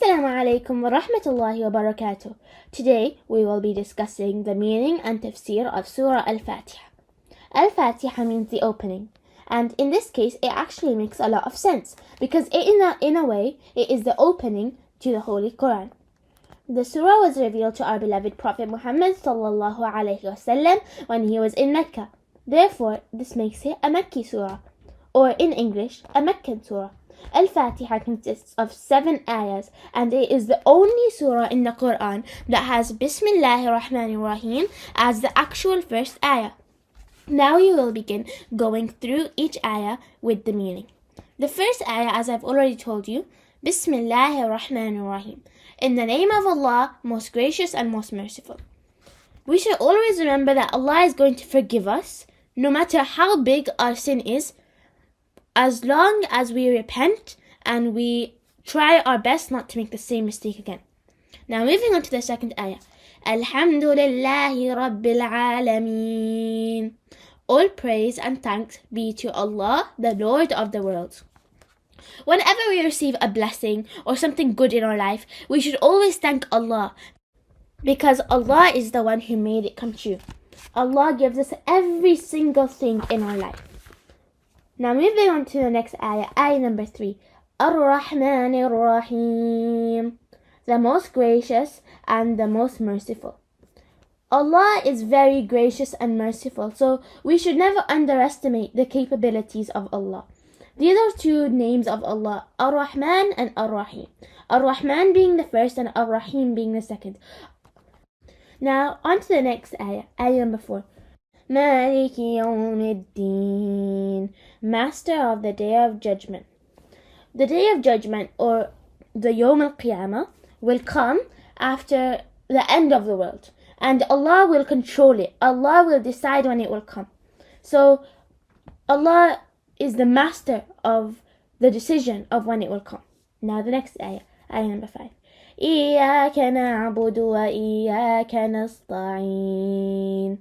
Assalamu alaikum wa rahmatullahi wa barakatuh. Today we will be discussing the meaning and tafseer of Surah Al-Fatiha. Al-Fatiha means the opening, and in this case it actually makes a lot of sense because in a way it is the opening to the Holy Qur'an. The surah was revealed to our beloved Prophet Muhammad sallallahu alaihi wasallam when he was in Mecca. Therefore, this makes it a Meccan surah, or in English, a Meccan surah. Al-Fatiha consists of 7 ayahs, and it is the only surah in the Qur'an that has Bismillahir Rahmanir Rahim as the actual first ayah. Now you will begin going through each ayah with the meaning. The first ayah, as I've already told you, Bismillahir Rahmanir Rahim. In the name of Allah, most gracious and most merciful. We should always remember that Allah is going to forgive us, no matter how big our sin is, as long as we repent and we try our best not to make the same mistake again. Now moving on to the second ayah. Alhamdulillahi Rabbil Alameen. All praise and thanks be to Allah, the Lord of the worlds. Whenever we receive a blessing or something good in our life, we should always thank Allah, because Allah is the one who made it come true. Allah gives us every single thing in our life. Now moving on to the next ayah, ayah number 3. Ar-Rahmanir Rahim. The most gracious and the most merciful. Allah is very gracious and merciful, so we should never underestimate the capabilities of Allah. These are 2 names of Allah, Ar-Rahman and Ar-Rahim. Ar-Rahman being the first and Ar-Rahim being the second. Now on to the next ayah, ayah number 4. Maliki Yawmiddin, Master of the Day of Judgment. The Day of Judgment, or the Yawm al-Qiyamah, will come after the end of the world, and Allah will control it. Allah will decide when it will come. So Allah is the master of the decision of when it will come. Now the next ayah, ayah number 5. إِيَّاكَ نَعْبُدُ وَإِيَّاكَ نَسْتَعِينُ.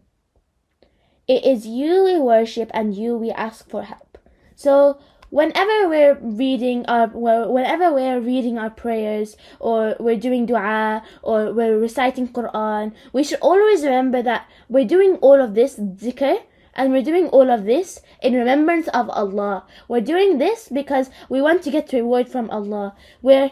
It is you we worship and you we ask for help. So whenever we're reading our prayers, or we're doing dua, or we're reciting Qur'an, we should always remember that we're doing all of this dhikr, and we're doing all of this in remembrance of Allah. We're doing this because we want to get reward from Allah. We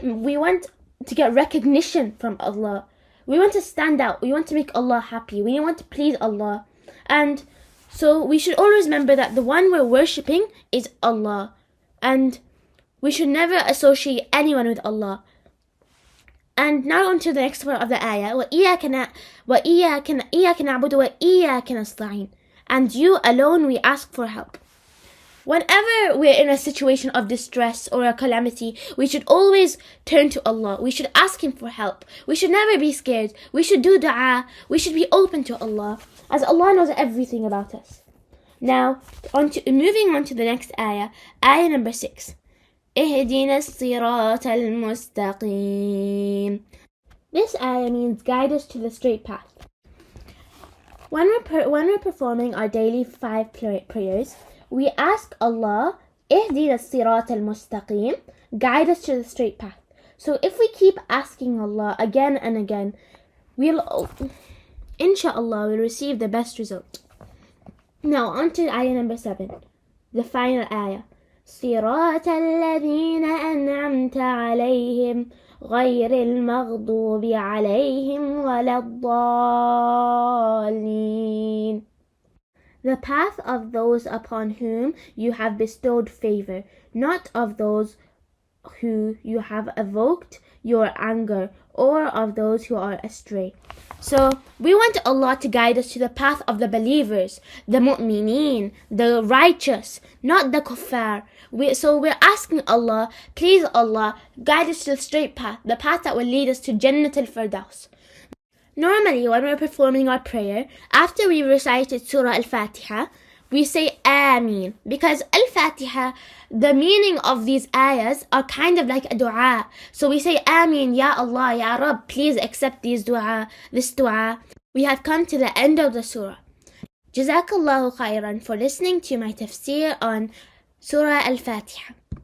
want to get recognition from Allah. We want to stand out. We want to make Allah happy. We want to please Allah. And so we should always remember that the one we're worshipping is Allah, and we should never associate anyone with Allah. And now on to the next part of the ayah. وَإِيَّاكَ نَعْبُدُ وَإِيَّاكَ نَسْتَعِينُ. And you alone we ask for help. Whenever we're in a situation of distress or a calamity, we should always turn to Allah. We should ask Him for help. We should never be scared. We should do dua. We should be open to Allah, as Allah knows everything about us. Now, moving on to the next ayah, ayah number 6. اهدنا الصراط المستقيم. This ayah means guide us to the straight path. When we're performing our daily 5 prayers, we ask Allah, اهدنا الصراط المستقيم, guide us to the straight path. So if we keep asking Allah again and again, inshallah, we'll receive the best result. Now on to ayah number 7, the final ayah. صراط الذين أنعمت عليهم غير المغضوب عليهم ولا الضالين. The path of those upon whom you have bestowed favor, not of those who you have evoked your anger, or of those who are astray. So we want Allah to guide us to the path of the believers, the mu'mineen, the righteous, not the kuffar. So we're asking Allah, please Allah, guide us to the straight path, the path that will lead us to Jannat al-Firdaus. Normally, when we're performing our prayer, after we recited Surah Al-Fatiha, we say Ameen, because Al-Fatiha, the meaning of these ayahs are kind of like a dua. So we say Ameen, Ya Allah, Ya Rabb, please accept this dua. We have come to the end of the surah. Jazakallahu khairan for listening to my tafsir on Surah Al-Fatiha.